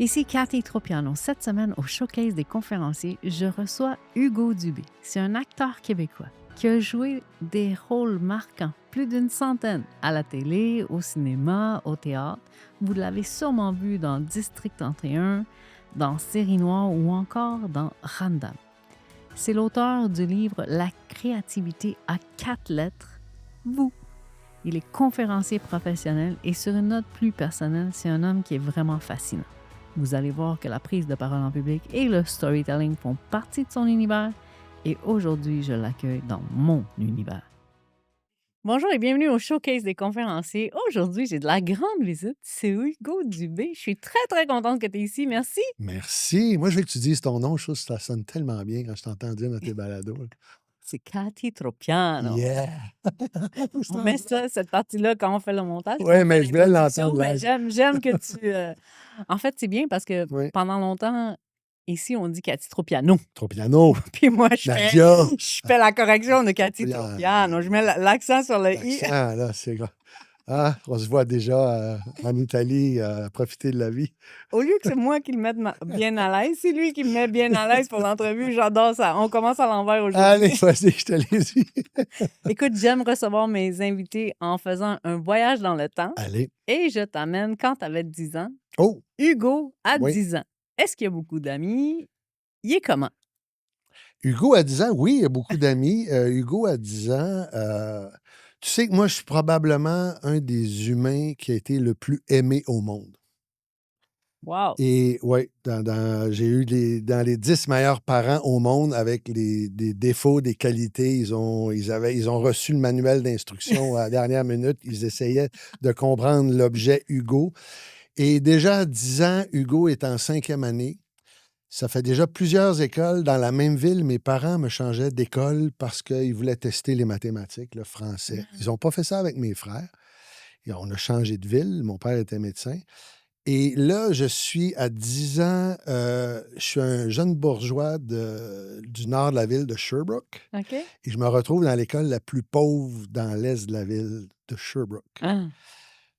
Ici Cathy Tropiano. Cette semaine, au Showcase des conférenciers, je reçois Hugo Dubé. C'est un acteur québécois qui a joué des rôles marquants, plus d'une centaine, à la télé, au cinéma, au théâtre. Vous l'avez sûrement vu dans District 31, dans Série Noire ou encore dans Random. C'est l'auteur du livre La créativité à 4 lettres, vous. Il est conférencier professionnel et sur une note plus personnelle, c'est un homme qui est vraiment fascinant. Vous allez voir que la prise de parole en public et le storytelling font partie de son univers et aujourd'hui, je l'accueille dans mon univers. Bonjour et bienvenue au Showcase des conférenciers. Aujourd'hui, j'ai de la grande visite. C'est Hugo Dubé. Je suis très, très contente que tu es ici. Merci. Merci. Moi, je veux que tu dises ton nom. Je trouve que ça sonne tellement bien quand je t'entends dire dans tes balados. C'est Cathy Tropiano. Yeah! On met ça, cette partie-là, quand on fait le montage. Oui, mais je voulais l'entendre Mais live. j'aime que tu... En fait, c'est bien parce que Oui. pendant longtemps, ici, on dit Cathy Tropiano. Tropiano. Puis moi, je Nadia. fais la correction de Cathy Tropiano. Tropiano. Je mets l'accent sur le i. L'accent, là, c'est grave. Ah, on se voit déjà en Italie profiter de la vie. Au lieu que c'est moi qui le mette bien à l'aise, c'est lui qui me met bien à l'aise pour l'entrevue. J'adore ça. On commence à l'envers aujourd'hui. Allez, vas-y, je te l'ai dit. Écoute, j'aime recevoir mes invités en faisant un voyage dans le temps. Allez. Et je t'amène quand tu avais 10 ans. Oh! Hugo à Oui. 10 ans. Est-ce qu'il y a beaucoup d'amis? Il est comment? Hugo à 10 ans, oui, il y a beaucoup d'amis. Hugo à 10 ans, tu sais que moi, je suis probablement un des humains qui a été le plus aimé au monde. Wow! Et oui, j'ai eu dans les 10 meilleurs parents au monde avec des défauts, des qualités. Ils ont reçu le manuel d'instruction à la dernière minute. Ils essayaient de comprendre l'objet Hugo. Et déjà à 10 ans, Hugo est en 5e année. Ça fait déjà plusieurs écoles dans la même ville. Mes parents me changeaient d'école parce qu'ils voulaient tester les mathématiques, le français. Ils n'ont pas fait ça avec mes frères. Et on a changé de ville. Mon père était médecin. Et là, je suis à 10 ans, je suis un jeune bourgeois du nord de la ville de Sherbrooke. OK. Et je me retrouve dans l'école la plus pauvre dans l'est de la ville de Sherbrooke. Ah.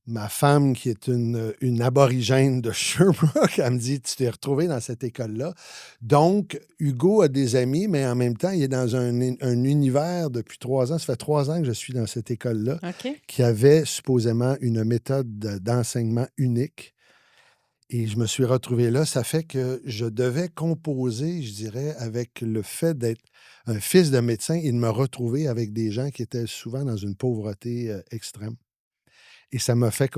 Ma femme, qui est une aborigène de Sherbrooke, elle me dit, tu t'es retrouvé dans cette école-là. Donc, Hugo a des amis, mais en même temps, il est dans un univers depuis 3 ans. Ça fait 3 ans que je suis dans cette école-là, OK. qui avait supposément une méthode d'enseignement unique. Et je me suis retrouvé là. Ça fait que je devais composer, je dirais, avec le fait d'être un fils de médecin et de me retrouver avec des gens qui étaient souvent dans une pauvreté extrême. Et ça m'a fait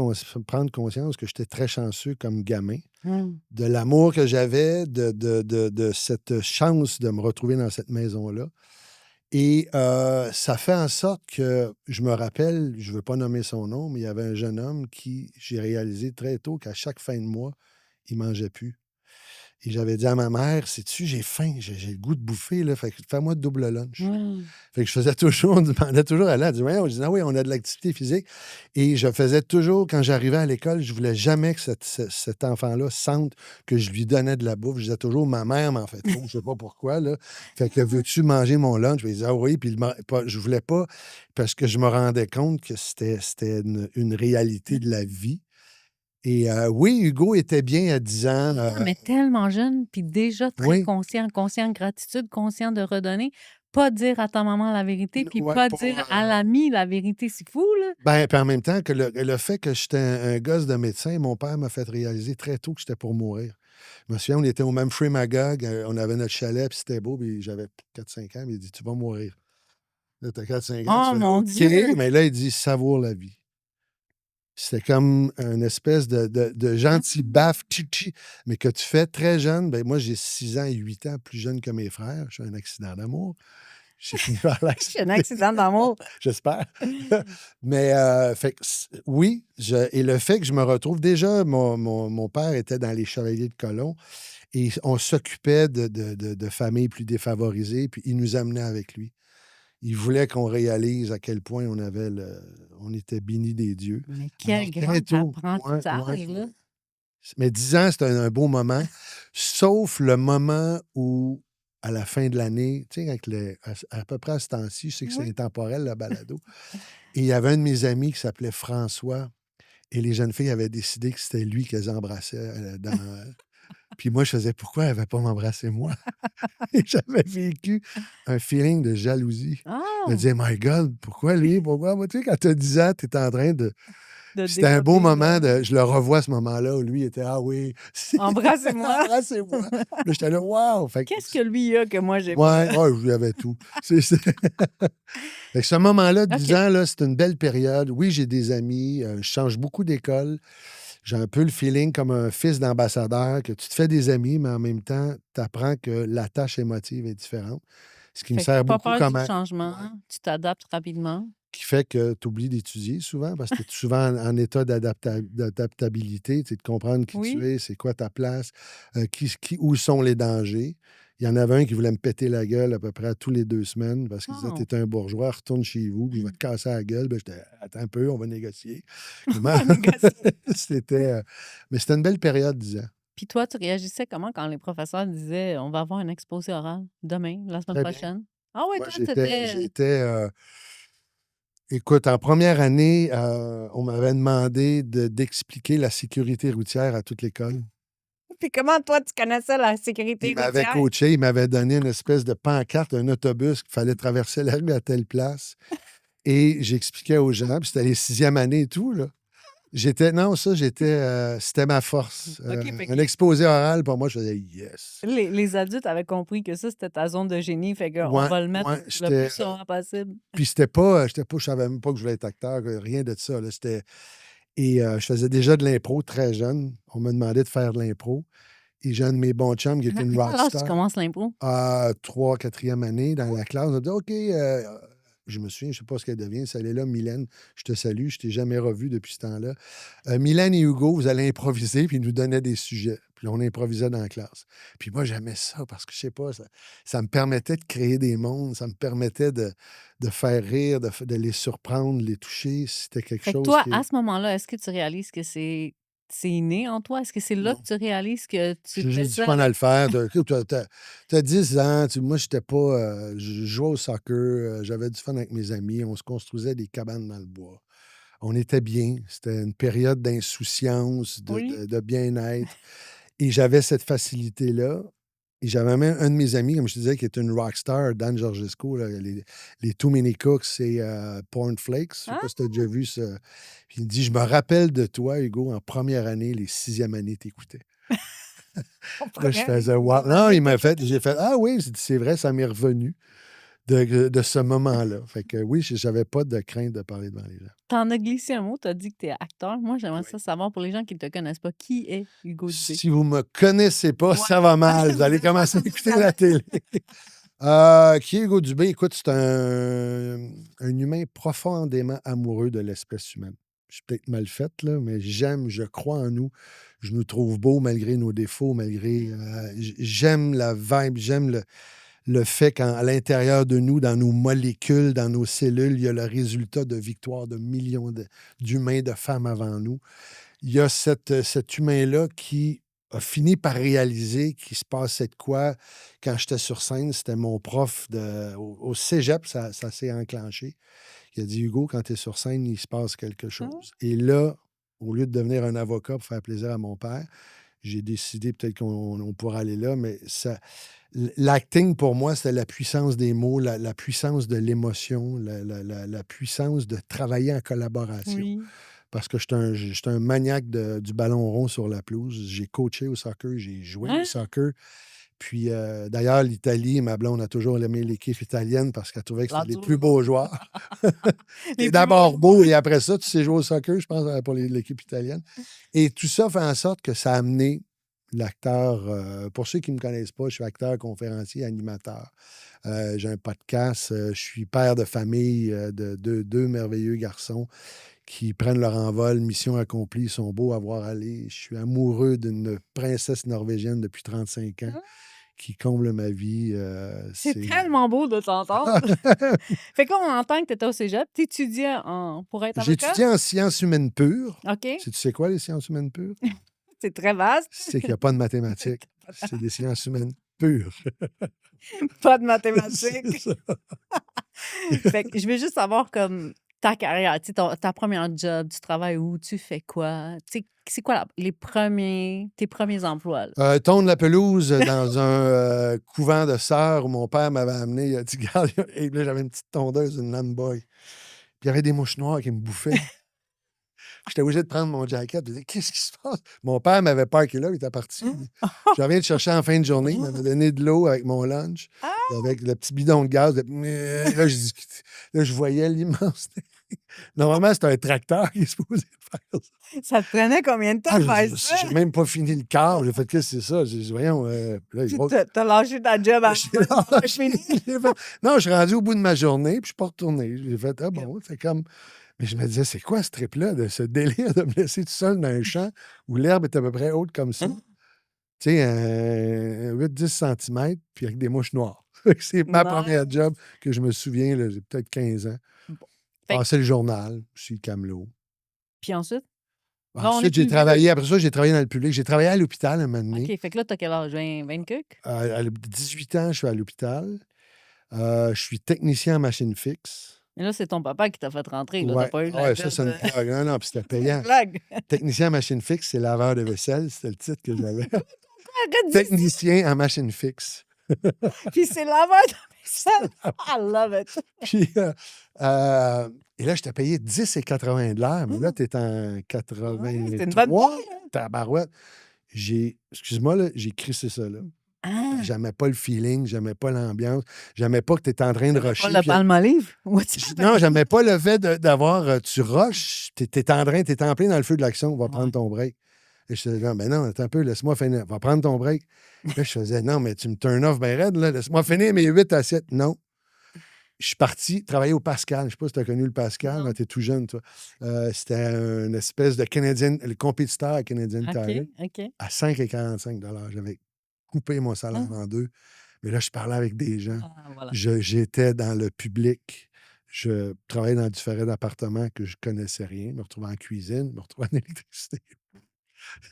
prendre conscience que j'étais très chanceux comme gamin, de l'amour que j'avais, de cette chance de me retrouver dans cette maison-là. Et ça fait en sorte que je me rappelle, je ne veux pas nommer son nom, mais il y avait un jeune homme qui, j'ai réalisé très tôt qu'à chaque fin de mois, il ne mangeait plus. Et j'avais dit à ma mère, sais-tu, j'ai faim, j'ai le goût de bouffer, là, fait que fais-moi de double lunch. Fait que je faisais toujours, on demandait toujours à elle, elle disait, on disait, ah oui, on a de l'activité physique. Et je faisais toujours, quand j'arrivais à l'école, je voulais jamais que cet enfant-là sente que je lui donnais de la bouffe. Je disais toujours, ma mère m'en fait trop, je sais pas pourquoi, là. Fait que veux-tu manger mon lunch? Puis il disait, ah oui, puis je voulais pas, parce que je me rendais compte que c'était une réalité de la vie. Et oui, Hugo était bien à 10 ans. Mais tellement jeune, puis déjà très Oui. conscient de gratitude, conscient de redonner. Pas dire à ta maman la vérité, puis Ouais, pas dire à l'ami la vérité. C'est fou, là. Ben, puis en même temps, que le fait que j'étais un gosse de médecin, mon père m'a fait réaliser très tôt que j'étais pour mourir. Je me souviens, on était au même Free Magog, on avait notre chalet, puis c'était beau, puis j'avais 4-5 ans, puis il dit, tu vas mourir. Là, t'as 4-5 ans, Oh tu fais, mon OK, Dieu! mais là, il dit, savoure la vie. C'était comme une espèce de gentil baffe, mais que tu fais très jeune. Ben, moi, j'ai 6 ans et 8 ans plus jeune que mes frères. Je suis un accident d'amour. J'ai fini par Je suis un accident d'amour. J'espère. Mais fait que, oui, et le fait que je me retrouve, déjà, mon père était dans les Chevaliers de Colomb et on s'occupait de familles plus défavorisées, puis il nous amenait avec lui. Il voulait qu'on réalise à quel point on était bénis des dieux. Mais quel Alors, grand très tôt, apprentissage, là. Mais 10 ans, c'était un beau moment, sauf le moment où, à la fin de l'année, tu sais, à peu près à ce temps-ci, je sais que c'est intemporel, le balado, et il y avait un de mes amis qui s'appelait François, et les jeunes filles avaient décidé que c'était lui qu'elles embrassaient Puis moi, je faisais, pourquoi elle ne va pas m'embrasser moi? Et j'avais vécu un feeling de jalousie. Je me Ah! disais, My God, pourquoi lui? Pourquoi moi? Tu sais, quand tu as 10 ans, tu es en train de. De Puis c'était un beau développer, moment je le revois ce moment-là où lui était, ah oui, embrassez-moi! embrassez-moi. Là, j'étais là, wow! Fait que, Qu'est-ce que lui a que moi j'ai pas? ouais, ouais, je lui avais tout. Fait que ce moment-là, 10 OK. ans, là, c'est une belle période. Oui, j'ai des amis, je change beaucoup d'école. J'ai un peu le feeling comme un fils d'ambassadeur, que tu te fais des amis, mais en même temps, tu apprends que la tâche émotive est différente. Ce qui me Fait que sert pas beaucoup peur du comme changement, ouais, tu t'adaptes rapidement. qui fait que tu oublies d'étudier souvent parce que tu es souvent en état d'adaptabilité, tu sais, de comprendre qui tu Oui? es, c'est quoi ta place, où sont les dangers. Il y en avait un qui voulait me péter la gueule à peu près tous les 2 semaines parce qu'il disait, Oh! t'es un bourgeois, retourne chez vous, puis il va te casser la gueule. Ben, j'étais, attends un peu, on va négocier. On Comment? va négocier. C'était, mais c'était une belle période, 10 ans. Puis toi, tu réagissais comment quand les professeurs disaient: «On va avoir un exposé oral demain, la semaine Très bien. prochaine»? Ah oui, Moi, toi, j'étais, t'étais j'étais, écoute, en première année, on m'avait demandé d'expliquer la sécurité routière à toute l'école. puis comment toi, tu connaissais la Il sécurité m'avait routière? coaché, il m'avait donné une espèce de pancarte, un autobus qu'il fallait traverser la rue à telle place. Et j'expliquais aux gens, puis c'était les 6e années et tout, là. C'était ma force. OK, fait Un que exposé oral, pour moi, je faisais yes. les adultes avaient compris que ça, c'était ta zone de génie, fait qu'on Ouais, va le mettre ouais, le plus souvent possible. puis je savais même pas que je voulais être acteur, rien de ça, là. Je faisais déjà de l'impro très jeune. On me demandait de faire de l'impro. Et j'ai un de mes bons chums qui était une À quel âge tu rockstar. commences l'impro? À 3, 4e année dans la classe. On a dit OK, je me souviens, je ne sais pas ce qu'elle devient. Ça, elle est là, Mylène. Je te salue. Je ne t'ai jamais revu depuis ce temps-là. Mylène et Hugo, vous allez improviser, puis ils nous donnaient des sujets. Puis on improvisait dans la classe. Puis moi, j'aimais ça parce que, je sais pas, ça me permettait de créer des mondes. Ça me permettait de faire rire, de les surprendre, les toucher. C'était quelque Fait que chose toi, qui à est. ce moment-là, est-ce que tu réalises que c'est inné en toi? Est-ce que c'est là que Non. tu réalises que tu J'ai fais juste du ça fun à avec le faire. Tu as 10 ans. Moi, j'étais pas. Je jouais au soccer. J'avais du fun avec mes amis. On se construisait des cabanes dans le bois. On était bien. C'était une période d'insouciance, oui? de bien-être. Et j'avais cette facilité-là. Et j'avais même un de mes amis, comme je te disais, qui est une rockstar, Dan Georgesco, là, les Too Many Cooks et Porn Flakes. Je sais Ah! pas si tu as déjà vu ça. Puis il me dit, je me rappelle de toi, Hugo, en première année, les 6e années, t'écoutais. En Là, je première et faisais wow. 6e Non, année, j'ai fait ah oui, c'est vrai, ça m'est revenu de ce moment-là. Fait que oui, j'avais pas de crainte de parler devant les gens. t'en as glissé un mot, t'as dit que tu es acteur. Moi, j'aimerais Oui. ça savoir pour les gens qui ne te connaissent pas, qui est Hugo Dubé? Si vous me connaissez pas, Ouais. ça va mal. Vous Vous allez êtes pas commencer à écouter la professionnel. télé. Qui est Hugo Dubé? Écoute, c'est un humain profondément amoureux de l'espèce humaine. Je suis peut-être mal faite, là, mais je crois en nous. Je nous trouve beaux malgré nos défauts, malgré. J'aime la vibe, j'aime le fait qu'à l'intérieur de nous, dans nos molécules, dans nos cellules, il y a le résultat de victoire de millions d'humains, de femmes avant nous. Il y a cet humain-là qui a fini par réaliser qu'il se passait de quoi quand j'étais sur scène. C'était mon prof au cégep, ça s'est enclenché. Il a dit, Hugo, quand tu es sur scène, il se passe quelque Ah, chose. Et là, au lieu de devenir un avocat pour faire plaisir à mon père, j'ai décidé, peut-être qu'on pourra aller là, mais l'acting, pour moi, c'était la puissance des mots, la puissance de l'émotion, la puissance de travailler en collaboration. oui. Parce que j'étais un maniaque du ballon rond sur la pelouse. J'ai coaché au soccer, j'ai joué au Hein? soccer. Puis, d'ailleurs, l'Italie, ma blonde a toujours aimé l'équipe italienne parce qu'elle trouvait que La c'était les tour. plus beaux joueurs. Les T'es plus beaux d'abord beau joueurs. et après ça, tu sais jouer au soccer, je pense, pour l'équipe italienne. Et tout ça fait en sorte que ça a amené l'acteur. Pour ceux qui ne me connaissent pas, je suis acteur, conférencier, animateur. J'ai un podcast. Je suis père de famille de deux merveilleux garçons qui prennent leur envol, mission accomplie, ils sont beaux à voir aller. Je suis amoureux d'une princesse norvégienne depuis 35 ans Hein? qui comble ma vie. C'est tellement beau de t'entendre. Fait qu'on entend que tu étais au cégep, tu étudiais pour être J'ai avocat? étudié en sciences humaines pures. OK. Tu sais quoi, les sciences humaines pures? C'est très vaste. C'est qu'il n'y a pas de mathématiques. C'est des sciences humaines pures. Pas de C'est mathématiques. ça. Fait que je veux juste savoir comme ta carrière, tu sais, ta première job, tu travailles où, tu fais quoi? Tu sais, c'est quoi tes premiers emplois, là? Tondre la pelouse dans un couvent de sœurs où mon père m'avait amené. Il a dit, regarde, et là, j'avais une petite tondeuse, une Landboy. Puis il y avait des mouches noires qui me bouffaient. J'étais obligé de prendre mon jacket. Je disais, qu'est-ce qui se passe? Mon père m'avait parké là, il était parti. Je reviens de chercher en fin de journée. Il m'avait donné de l'eau avec mon lunch, avec le petit bidon de gaz. Là, je voyais l'immense. Normalement, c'est un tracteur qui est supposé faire ça. Ça te prenait combien de temps de faire ça? J'ai même pas fini le quart. J'ai fait, qu'est-ce que c'est ça? J'ai dit, voyons. Là, T'as lâché ta job à Non, je suis rendu au bout de ma journée, puis je suis pas retourné. J'ai fait, ah bon, c'est comme. Mais je me disais, c'est quoi ce trip-là, de ce délire de me laisser tout seul dans un champ où l'herbe est à peu près haute comme ça? Tu sais, 8-10 cm, puis avec des mouches noires. C'est ma première job que je me souviens, là, j'ai peut-être 15 ans. Bon. Passé le journal, chez Camelot. Puis ensuite? Ensuite, j'ai travaillé, après ça, j'ai travaillé dans le public. J'ai travaillé à l'hôpital un moment donné. OK, fait que là, t'as quel âge? 20 cucs? À 18 ans, je suis à l'hôpital. Je suis technicien en machine fixe. Mais là, c'est ton papa qui t'a fait rentrer. Là, Ouais, t'as pas eu la ouais, job, ça, c'est une blague. Non, non, puis c'était payant. blague. Technicien en machine fixe, c'est laveur de vaisselle. C'était le titre que j'avais. Arrête de dire Technicien en machine fixe. Puis c'est laveur de vaisselle. I love it. Puis, et là, j'étais payé 10,80 de l'heure, mais là, tu es en 83. C'est une bonne paye, hein? Tabarouette. Excuse-moi, là, j'ai crissé ça, là. Ah, J'aimais pas le feeling, j'aimais pas l'ambiance, j'aimais pas que tu étais en train de pas rusher. le puis- palmolive? Non, j'aimais pas le fait d'avoir. Tu rushes, t'es en plein dans le feu de l'action, on va prendre Ouais. ton break. Et je disais, non, mais non, attends un peu, laisse-moi finir, va prendre ton break. Là, je faisais, non, mais tu me turn off bien raide, là, laisse-moi finir mes 8 assiettes. Non. Je suis parti travailler au Pascal. Je ne sais pas si tu as connu le Pascal, Non. tu es tout jeune, toi. C'était une espèce de Canadian, le compétiteur à Canadian Tire OK. à 5,45 J'avais coupé mon salaire en deux. Mais là, je parlais avec des gens. Ah, voilà. J'étais dans le public. Je travaillais dans différents appartements que je connaissais rien. Je me retrouvais en cuisine, je me retrouvais en électricité.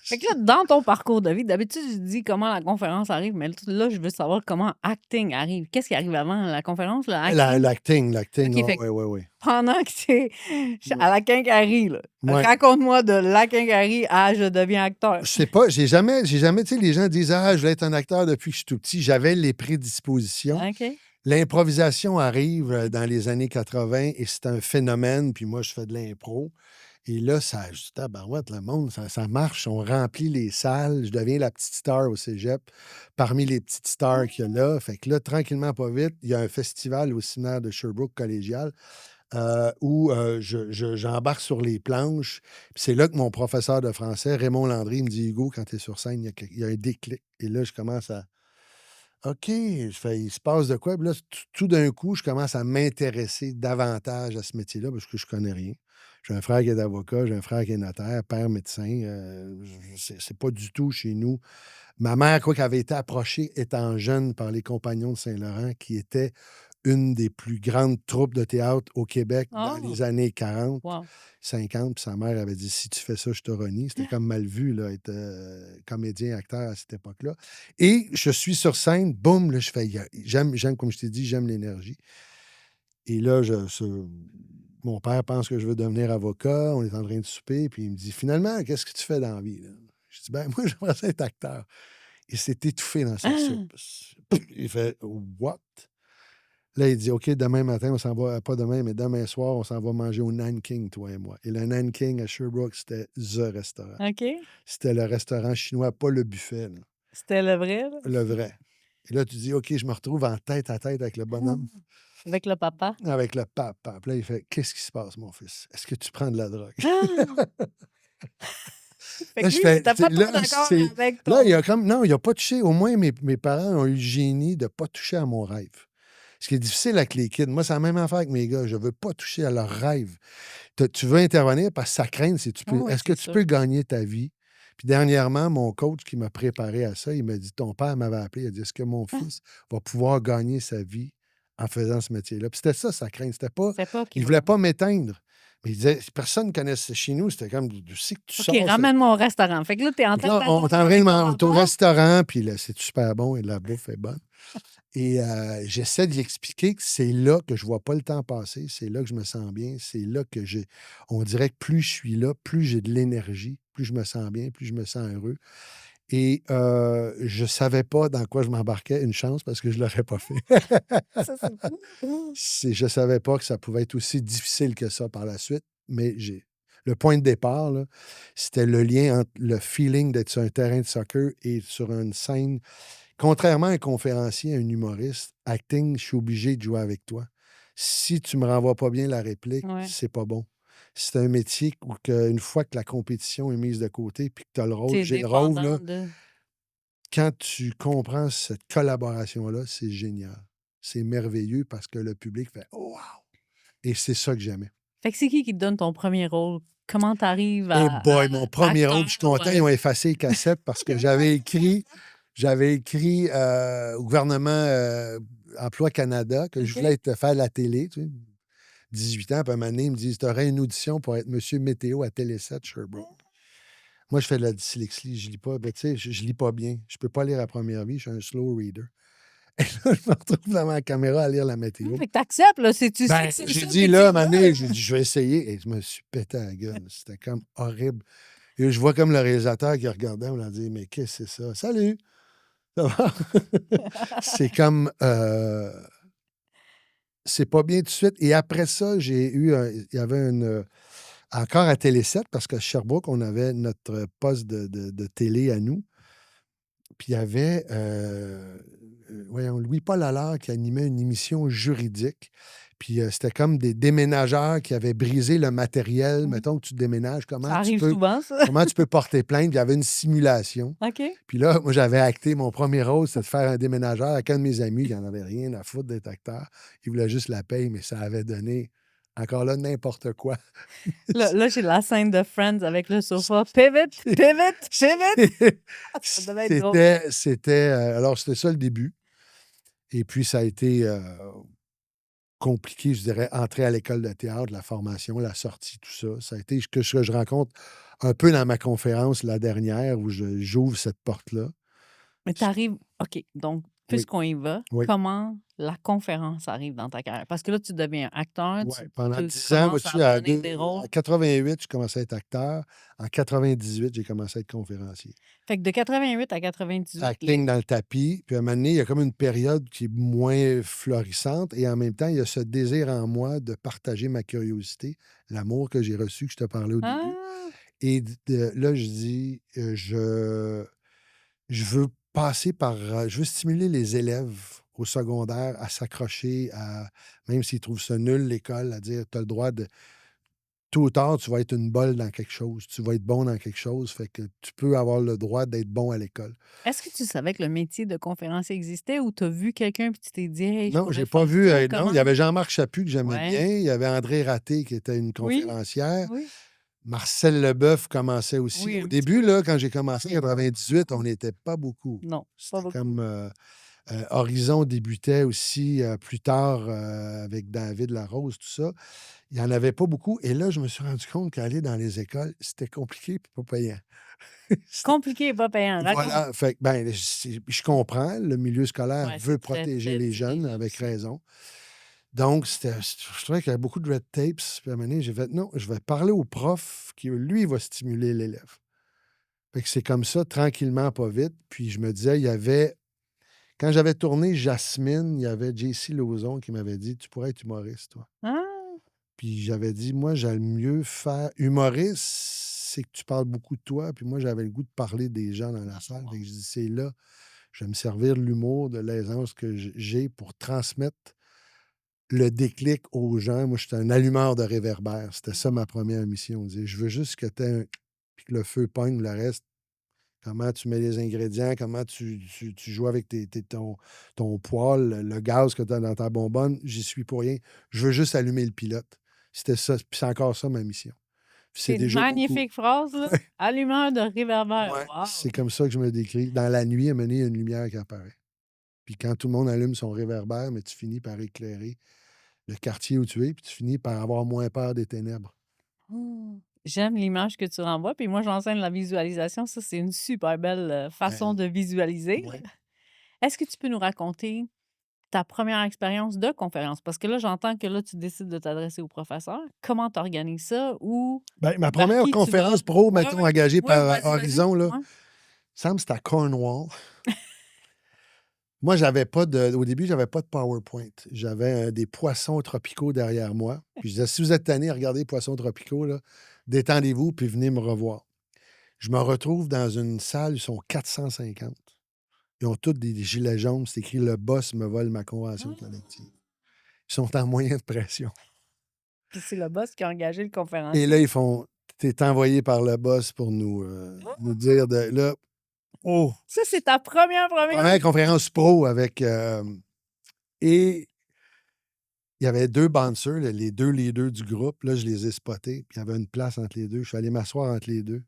Fait que là, dans ton parcours de vie, d'habitude, je dis comment la conférence arrive, mais là, je veux savoir comment acting arrive. Qu'est-ce qui arrive avant la conférence? Le acting? L'acting, OK, fait que oui. pendant que tu à la quincaillerie, là, Ouais. raconte-moi de la quincaillerie à je deviens acteur. Je sais pas, j'ai jamais, tu sais, les gens disent, ah, je voulais être un acteur depuis que je suis tout petit. J'avais les prédispositions. OK. L'improvisation arrive dans les années 80 et c'est un phénomène. Puis moi, je fais de l'impro. Et là, ça, je dis, tabarouette, le monde, ça marche. On remplit les salles. Je deviens la petite star au cégep parmi les petites stars qu'il y a là. Fait que là, tranquillement, pas vite, il y a un festival au séminaire de Sherbrooke collégial où j'embarque sur les planches. Puis c'est là que mon professeur de français, Raymond Landry, me dit, Hugo, quand tu es sur scène, il y a un déclic. Et là, je commence à OK, il se passe de quoi? Puis là, tout d'un coup, je commence à m'intéresser davantage à ce métier-là parce que je connais rien. J'ai un frère qui est avocat, j'ai un frère qui est notaire, père médecin. C'est pas du tout chez nous. Ma mère, quoi qu'elle avait été approchée étant jeune par les Compagnons de Saint-Laurent, qui était une des plus grandes troupes de théâtre au Québec dans Oh! les années 40, Wow. 50. Puis sa mère avait dit, si tu fais ça, je te renie. C'était comme mal vu, là, être comédien, acteur à cette époque-là. Et je suis sur scène, boum, là, je fais, j'aime, comme je t'ai dit, j'aime l'énergie. Et là, mon père pense que je veux devenir avocat. On est en train de souper. Puis il me dit, finalement, qu'est-ce que tu fais dans la vie? Là? Je dis, ben moi, j'aimerais ça être acteur. Il s'est étouffé dans sa soupe. Il fait, what? Là, il dit, OK, demain matin, on s'en va, pas demain, mais demain soir, on s'en va manger au Nanking, toi et moi. Et le Nanking à Sherbrooke, c'était the restaurant. OK. C'était le restaurant chinois, pas le buffet. Là. C'était le vrai, là? Le vrai. Et là, tu dis, OK, je me retrouve en tête à tête avec le bonhomme. Avec le papa? Avec le papa. Puis là, il fait, qu'est-ce qui se passe, mon fils? Est-ce que tu prends de la drogue? Fait Là, que je lui, fais, t'as pas là, trop d'accord c'est- avec ton... Là, il a comme, non, il n'a pas touché. Au moins, mes parents ont eu le génie de ne pas toucher à mon rêve. Ce qui est difficile avec les kids. Moi, c'est la même affaire avec mes gars. Je ne veux pas toucher à leur rêve. Tu veux intervenir parce que ça craint si tu peux. Ah oui, Est-ce que c'est tu sûr. peux gagner ta vie? Puis dernièrement, mon coach qui m'a préparé à ça, il m'a dit, ton père m'avait appelé, il a dit, est-ce que mon fils va pouvoir gagner sa vie en faisant ce métier-là? Puis c'était ça, sa crainte. C'était pas, C'est pas il qu'il ne voulait pas m'éteindre, Mais il disait, personne ne connaissait chez nous. C'était comme, d'où c'est que tu OK, sors? ramène-moi au restaurant. Fait que là, tu es en Fait que train de là, on t'attendre est en train de avec ton manger au rapport. restaurant, puis là, c'est super bon et la bouffe est bonne. Et j'essaie de lui expliquer que c'est là que je vois pas le temps passer, c'est là que je me sens bien, c'est là que j'ai on dirait que plus je suis là, plus j'ai de l'énergie, plus je me sens bien, plus je me sens heureux et je savais pas dans quoi je m'embarquais, une chance parce que je l'aurais pas fait. Ça, c'est fou. Je savais pas que ça pouvait être aussi difficile que ça par la suite, mais j'ai le point de départ, là, c'était le lien entre le feeling d'être sur un terrain de soccer et sur une scène. Contrairement à un conférencier, à un humoriste, acting, je suis obligé de jouer avec toi. Si tu me renvoies pas bien la réplique, Ouais. c'est pas bon. C'est un métier où une fois que la compétition est mise de côté puis que tu as le rôle, Tu es j'ai le rôle, dépendant là, de... quand tu comprends cette collaboration-là, c'est génial. C'est merveilleux parce que le public fait «Oh, wow!» Et c'est ça que j'aimais. Fait que c'est qui te donne ton premier rôle? Comment tu arrives Eh à boy, mon premier acteur? rôle, je suis content, ils ont effacé les cassettes parce que j'avais écrit au gouvernement Emploi Canada que je OK. voulais faire la télé, tu sais, 18 ans, puis à un moment donné, ils me disent: «Tu aurais une audition pour être monsieur météo à Télé 7 Sherbrooke». Moi, je fais de la dyslexie, je lis pas, ben, tu sais, je lis pas bien. Je peux pas lire à première vie, je suis un slow reader. Et là, je me retrouve devant ma caméra à lire la météo. Fait que t'acceptes, là. Tu sais Ben, que c'est j'ai ça, dit puis là, à un tu moment vas. donné, j'ai dit: «Je vais essayer» et je me suis pété à la gueule. C'était comme horrible. Et je vois comme le réalisateur qui regardait, on a dit: «Mais qu'est-ce que c'est ça? Salut, ça va?» C'est comme, c'est pas bien tout de suite et après ça, il y avait encore à Télé 7 parce qu'à Sherbrooke, on avait notre poste de télé à nous. Puis il y avait, voyons, Louis-Paul Allard qui animait une émission juridique. Puis, c'était comme des déménageurs qui avaient brisé le matériel. Mmh. Mettons que tu déménages, Ça arrive souvent, ça. comment tu peux porter plainte? Puis il y avait une simulation. OK. Puis là, moi, j'avais acté mon premier rôle, c'était de faire un déménageur avec un de mes amis qui en avait rien à foutre d'être acteur. Il voulait juste la paye, mais ça avait donné, encore là, n'importe quoi. Là, j'ai la scène de Friends avec le sofa. Pivot, pivot, pivot. Ça devait être drôle. Alors, c'était ça le début. Et puis, ça a été compliqué, je dirais, entrer à l'école de théâtre, la formation, la sortie, tout ça. Ça a été ce que je rencontre un peu dans ma conférence, la dernière, où j'ouvre cette porte-là. Mais tu arrives. OK, donc, Oui, puisqu'on y va, oui, comment la conférence arrive dans ta carrière? Parce que là, tu deviens acteur, oui. tu Pendant tu 10 ans, commences vois-tu, à donner des rôles. à 88, je commençais à être acteur. En 98, j'ai commencé à être conférencier. Fait que de 88 à 98, Acting dans le tapis. Puis à un moment donné, il y a comme une période qui est moins florissante. Et en même temps, il y a ce désir en moi de partager ma curiosité, l'amour que j'ai reçu, que je te parlais au début. Ah! Et là, je dis, je veux passer par, je veux stimuler les élèves au secondaire à s'accrocher, même s'ils trouvent ça nul, l'école, à dire, tu as le droit de, tôt ou tard, tu vas être une bolle dans quelque chose, tu vas être bon dans quelque chose, fait que tu peux avoir le droit d'être bon à l'école. Est-ce que tu savais que le métier de conférencier existait ou tu as vu quelqu'un puis tu t'es dit: «Hey, je Non, pourrais j'ai pas faire vu, ça», non, il comment? y avait Jean-Marc Chaput que j'aimais Ouais. bien, il y avait André Raté qui était une Oui, conférencière, oui, Marcel Leboeuf commençait aussi. oui, Au un petit début, peu. là, quand j'ai commencé en 98, on n'était pas beaucoup. Non, pas C'était beaucoup. comme, Horizon débutait aussi, plus tard, avec David Larose, tout ça. Il y en avait pas beaucoup et là, je me suis rendu compte qu'aller dans les écoles, c'était compliqué et pas payant. C'était Compliqué et pas payant. Raconte. voilà, fait que, ben, je comprends, le milieu scolaire Ouais, veut c'est très, protéger très les jeunes, dirigé avec aussi. raison. Donc, je trouvais qu'il y avait beaucoup de red tapes. Puis à un moment donné, j'ai fait: «Non, je vais parler au prof qui, lui, va stimuler l'élève». Fait que c'est comme ça, tranquillement, pas vite. Puis je me disais, il y avait quand j'avais tourné Jasmine, il y avait JC Lauzon qui m'avait dit: «Tu pourrais être humoriste, toi». Ah! Puis j'avais dit: «Moi, j'aime mieux faire humoriste, c'est que tu parles beaucoup de toi». Puis moi, j'avais le goût de parler des gens dans la salle. Fait que je dis: «C'est là, je vais me servir de l'humour, de l'aisance que j'ai pour transmettre le déclic aux gens». Moi, j'étais un allumeur de réverbère. C'était ça ma première mission. Dire: «Je veux juste que tu puis que le feu pogne, le reste, comment tu mets les ingrédients, comment tu joues avec ton poêle, le gaz que tu as dans ta bonbonne, j'y suis pour rien. Je veux juste allumer le pilote». C'était ça, puis c'est encore ça ma mission. Puis c'est C'est une déjà beaucoup. magnifique phrase, là. Allumeur de réverbère. Ouais, Wow! c'est comme ça que je me décris. Dans la nuit, à un moment donné, il y a une lumière qui apparaît. Puis quand tout le monde allume son réverbère, mais tu finis par éclairer le quartier où tu es, puis tu finis par avoir moins peur des ténèbres. Oh, j'aime l'image que tu renvoies, puis moi, j'enseigne la visualisation. Ça, c'est une super belle façon Ben, de visualiser. ouais. Est-ce que tu peux nous raconter ta première expérience de conférence? Parce que là, j'entends que là, tu décides de t'adresser au professeur. Comment tu organises ça ou Ben, ma vers première qui tu vas? conférence pro, Oui, mettons, oui. engagée Oui, par vas-y. Horizon, là, Ouais. semble que c'était à Cornwall. Moi, j'avais pas de. Au début, j'avais pas de PowerPoint. J'avais des poissons tropicaux derrière moi. Puis je disais, si vous êtes tanné, regardez les poissons tropicaux, là, détendez-vous, puis venez me revoir. Je me retrouve dans une salle, ils sont 450. Ils ont tous des gilets jaunes. C'est écrit Le boss me vole ma convention collective. Ils sont en moyen de pression. Puis c'est le boss qui a engagé le Et conférencier. là, ils font T'es envoyé par le boss pour nous dire de. Là, oh, Ça, c'est ta première. première conférence pro avec. Et il y avait deux bouncers, les deux leaders du groupe. Là, je les ai spotés. Puis il y avait une place entre les deux. Je suis allé m'asseoir entre les deux.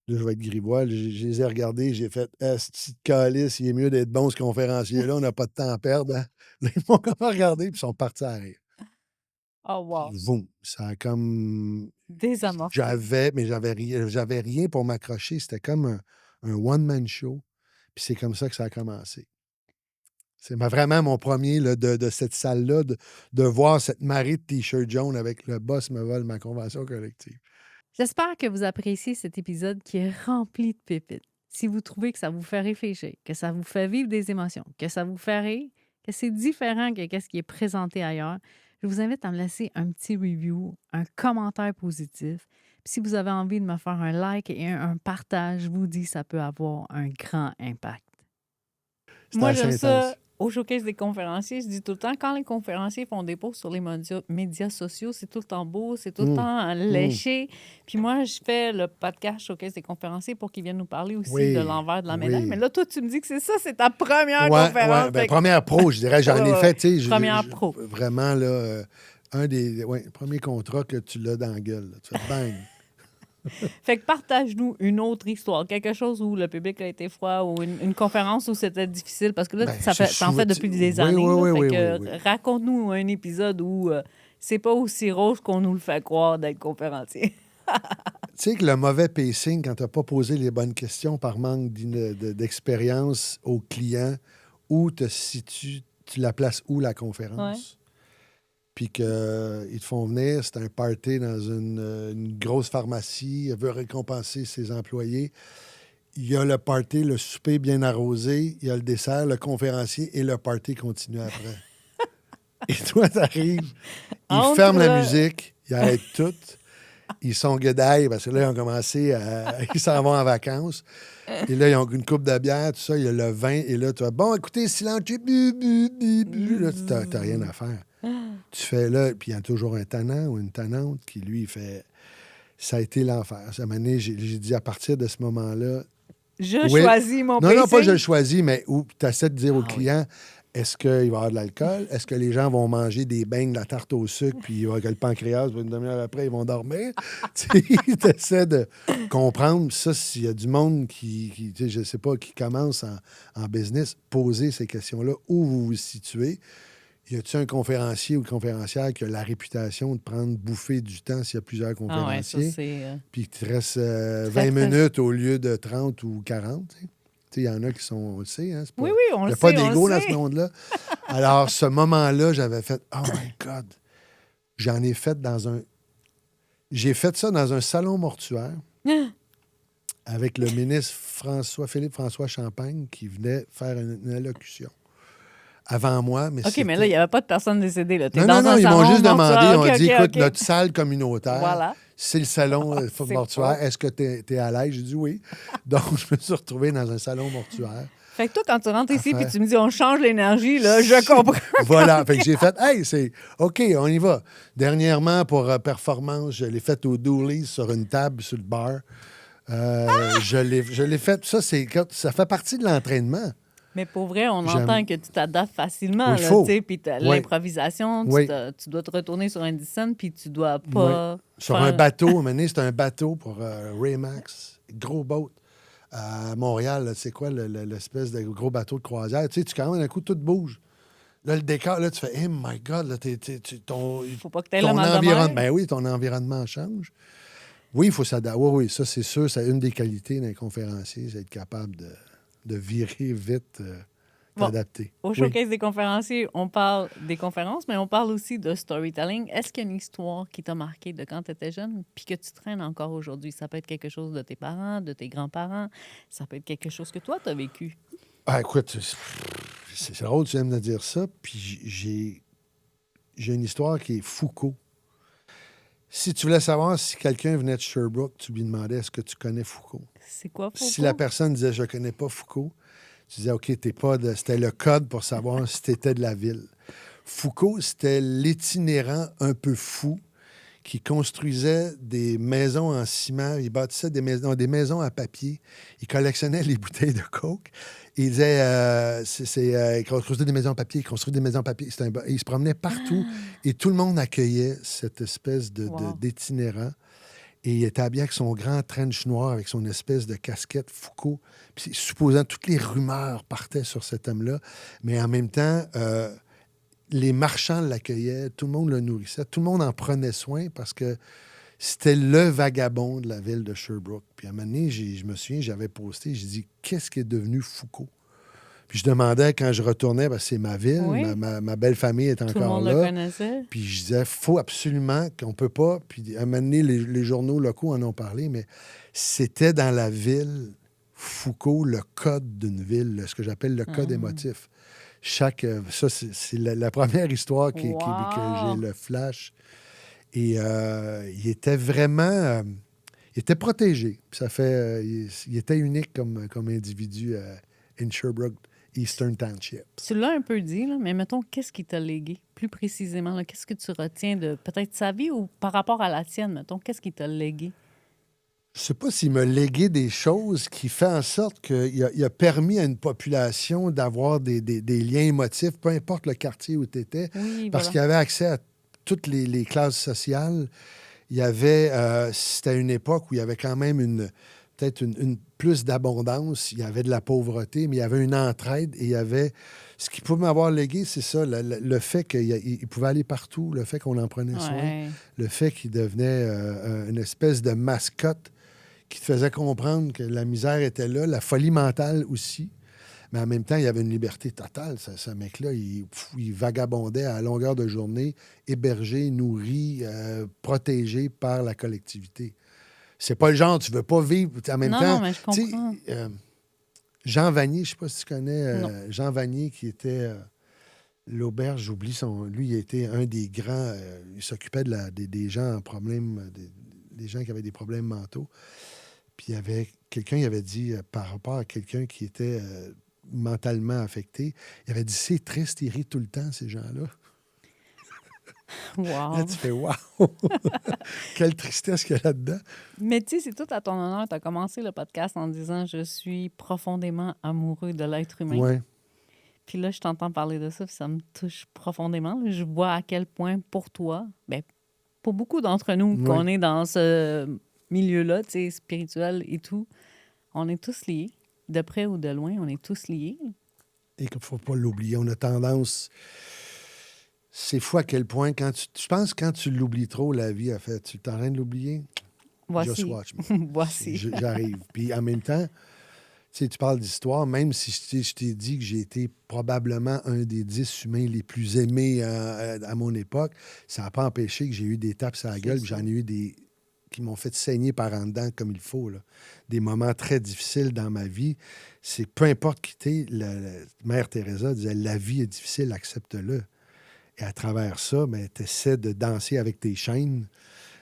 Là, je vais être grivois. Je les ai regardés. J'ai fait Esti de calice, il est mieux d'être bon, ce conférencier-là. On n'a pas de temps à perdre. Hein. Là, ils m'ont comme regardé. Puis ils sont partis à rire. Oh, wow. Puis, boum, ça a comme. Désamorcé. Mais j'avais rien pour m'accrocher. C'était comme un one-man show. Puis c'est comme ça que ça a commencé. C'est vraiment mon premier là, de cette salle-là, de voir cette marée de T-shirts jaunes avec le boss me vole ma convention collective. J'espère que vous appréciez cet épisode qui est rempli de pépites. Si vous trouvez que ça vous fait réfléchir, que ça vous fait vivre des émotions, que ça vous fait rire, que c'est différent que ce qui est présenté ailleurs, je vous invite à me laisser un petit review, un commentaire positif. Puis si vous avez envie de me faire un like et un partage, je vous dis que ça peut avoir un grand impact. C'était Moi, assez j'aime intense. ça au showcase des conférenciers. Je dis tout le temps, quand les conférenciers font des posts sur les médias sociaux, c'est tout le temps beau, c'est tout le temps léché. Puis moi, je fais le podcast showcase des conférenciers pour qu'ils viennent nous parler aussi Oui, de l'envers de la médaille. oui. Mais là, toi, tu me dis que c'est ça, c'est ta première Ouais, conférence. ouais, ben, Fait que- première pro, je dirais, j'en ai Ouais, fait, tu sais. Première pro. Vraiment, là, un des premiers contrats que tu l'as dans la gueule. Là. Tu fais bang. Fait que partage-nous une autre histoire, quelque chose où le public a été froid ou une conférence où c'était difficile, parce que là, Ben, t'en fais depuis des années. Oui, là. oui, Fait oui, que oui, oui. raconte-nous un épisode où c'est pas aussi rose qu'on nous le fait croire d'être conférencier. Tu sais que le mauvais pacing, quand tu n'as pas posé les bonnes questions par manque d'expérience au client, où te situes, tu la places où la conférence? Puis qu'ils te font venir, c'est un party dans une grosse pharmacie, elle veut récompenser ses employés. Il y a le party, le souper bien arrosé, il y a le dessert, le conférencier et le party continue après. Et toi, t'arrives, ils Entre ferment la le- musique, ils arrêtent tout. Ils sont guédailles parce que là, ils ont commencé à. Ils s'en vont en vacances. Et là, ils ont une coupe de bière, tout ça, il y a le vin. Et là, tu vas, bon, écoutez, silence, bu, bu, bu, bu. Là, tu n'as rien à faire. Tu fais là, puis il y a toujours un tannant ou une tannante qui, lui, fait. Ça a été l'enfer. Ça m'a donné, j'ai dit à partir de ce moment-là. Je Oui. choisis mon Non, non, pas je le pacing. choisis, mais où tu essaies de dire au Ah oui. client, est-ce qu'il va y avoir de l'alcool? Est-ce que les gens vont manger des beignes, de la tarte au sucre, puis il va y avoir le pancréas, puis une demi-heure après, ils vont dormir? Tu essaies de comprendre. Ça, s'il y a du monde qui tu sais, je ne sais pas, qui commence en business, poser ces questions-là, où vous vous situez. Y a-t-il un conférencier ou une conférencière qui a la réputation de prendre bouffer du temps s'il y a plusieurs Ah ouais, ça, conférenciers? c'est... Puis qu'il te reste 20 très- minutes au lieu de 30 ou 40. Tu sais. Il y en a qui sont, on le sait, hein, c'est pas, Oui, on il n'y le a pas sait, on d'ego le dans ce sait. monde-là. Alors, ce moment-là, j'avais fait, oh my God, j'en ai fait dans un... J'ai fait ça dans un salon mortuaire avec le ministre Philippe François Champagne qui venait faire une allocution avant moi. Mais OK, mais là, il n'y avait pas de personne décédée. Là. T'es non, dans non, un ils m'ont salon juste demandé, mortuaire. ils ont OK, dit, OK, écoute, OK. notre salle communautaire, Voilà. c'est le salon C'est mortuaire. fort. Est-ce que tu es à l'aise? J'ai dit oui. Donc, je me suis retrouvé dans un salon mortuaire. Fait que toi, quand tu rentres ici Affaire. puis tu me dis on change l'énergie, là, je comprends. Voilà. Fait que j'ai fait, hey, c'est OK, on y va. Dernièrement, pour performance, je l'ai fait au Dooley sur une table sur le bar. Je l'ai fait. Ça fait partie de l'entraînement. Mais pour vrai, on J'aime. entend que tu t'adaptes facilement. Oui, il Là, faut. tu sais, puis t'as Oui. l'improvisation, Oui. tu dois te retourner sur un dessin puis tu dois pas... Sur faire- un bateau, à un moment donné, c'est un bateau pour Raymax, gros boat. À Montréal, là, c'est quoi l'espèce de gros bateau de croisière? Tu sais, tu quand même, d'un coup, tout bouge. Là, le décor, là, tu fais, hey my God, là, Faut pas que tu aies le ton mal de environnement. mer. Ben oui, ton environnement change. Oui, il faut s'adapter. Oui, ça, c'est sûr. C'est une des qualités d'un conférencier, c'est être capable de virer vite, Bon, t'adapter. au Oui. showcase des conférenciers, on parle des conférences, mais on parle aussi de storytelling. Est-ce qu'il y a une histoire qui t'a marqué de quand tu étais jeune puis que tu traînes encore aujourd'hui? Ça peut être quelque chose de tes parents, de tes grands-parents. Ça peut être quelque chose que toi, tu as vécu. Ah, écoute, c'est drôle, tu aimes de dire ça. Puis j'ai une histoire qui est Foucault. Si tu voulais savoir si quelqu'un venait de Sherbrooke, tu lui demandais est-ce que tu connais Foucault. C'est quoi, Foucault? Si la personne disait je connais pas Foucault, tu disais OK, t'es pas de. C'était le code pour savoir si tu étais de la ville. Foucault, c'était l'itinérant un peu fou qui construisait des maisons en ciment, il bâtissait des maisons à papier, il collectionnait les bouteilles de coke, il disait, il construisait des maisons en papier, il construisait des maisons en papier, il se promenait partout et tout le monde accueillait cette espèce d'itinérant. Et il était habillé avec son grand trench noir, avec son espèce de casquette Foucault. Puis, supposant toutes les rumeurs partaient sur cet homme-là, mais en même temps, les marchands l'accueillaient, tout le monde le nourrissait, tout le monde en prenait soin parce que c'était le vagabond de la ville de Sherbrooke. Puis à un moment donné, je me souviens, j'avais posté, j'ai dit « Qu'est-ce qui est devenu Foucault? » Puis je demandais quand je retournais, parce que c'est ma ville, Oui. ma belle famille est Tout le encore monde là. le connaissait. Puis je disais, faut absolument qu'on peut pas. Puis à un moment donné, les journaux locaux en ont parlé, mais c'était dans la ville, Foucault, le code d'une ville, ce que j'appelle le code émotif. Ça, c'est la première histoire que j'ai le flash. Et il était vraiment... il était protégé. Puis ça fait... il était unique comme individu in Sherbrooke Eastern Township. Tu l'as un peu dit, là, mais mettons, qu'est-ce qui t'a légué? Plus précisément, là, qu'est-ce que tu retiens de peut-être sa vie ou par rapport à la tienne, mettons, qu'est-ce qui t'a légué? Je sais pas s'il m'a légué des choses qui fait en sorte qu'il a permis à une population d'avoir des liens émotifs, peu importe le quartier où tu étais, Oui, parce qu'il y avait accès à toutes les classes sociales. Il y avait, c'était une époque où il y avait quand même peut-être une plus d'abondance. Il y avait de la pauvreté, mais il y avait une entraide et il y avait... Ce qui pouvait m'avoir légué, c'est ça, le fait qu'il pouvait aller partout, le fait qu'on en prenait soin, le fait qu'il devenait une espèce de mascotte qui te faisait comprendre que la misère était là, la folie mentale aussi. Mais en même temps, il y avait une liberté totale. Ce mec-là, il vagabondait à longueur de journée, hébergé, nourri, protégé par la collectivité. C'est pas le genre, tu veux pas vivre en même temps. Non, mais je comprends. Jean Vanier, je sais pas si tu connais Jean Vanier, qui était l'auberge, j'oublie son... Lui, il était un des grands... il s'occupait des gens en problème, des gens qui avaient des problèmes mentaux. Puis il y avait quelqu'un, il avait dit, par rapport à quelqu'un qui était mentalement affecté, il avait dit, c'est triste, ils rient tout le temps, ces gens-là. Wow. Là, tu fais, wow! Quelle tristesse qu'il y a là-dedans. Mais tu sais, c'est tout à ton honneur. Tu as commencé le podcast en disant « Je suis profondément amoureux de l'être humain. » Ouais. Puis là, je t'entends parler de ça, puis ça me touche profondément. Je vois à quel point, pour toi, ben, pour beaucoup d'entre nous, qu'on est dans ce milieu-là, tu sais, spirituel et tout, on est tous liés. De près ou de loin, on est tous liés. Et qu'il ne faut pas l'oublier. On a tendance... C'est fou à quel point, je pense que quand tu l'oublies trop, la vie a fait. Tu es en train de l'oublier? Voici. Just watch me. Voici. J'arrive. Puis en même temps, tu sais, tu parles d'histoire, même si je t'ai dit que j'ai été probablement un des 10 humains les plus aimés à mon époque, ça n'a pas empêché que j'ai eu des tapes sur la gueule, puis j'en ai eu des qui m'ont fait saigner par en dedans comme il faut. Là. Des moments très difficiles dans ma vie. C'est peu importe qui t'es, la Mère Teresa disait « La vie est difficile, accepte-le ». Et à travers ça, tu essaies de danser avec tes chaînes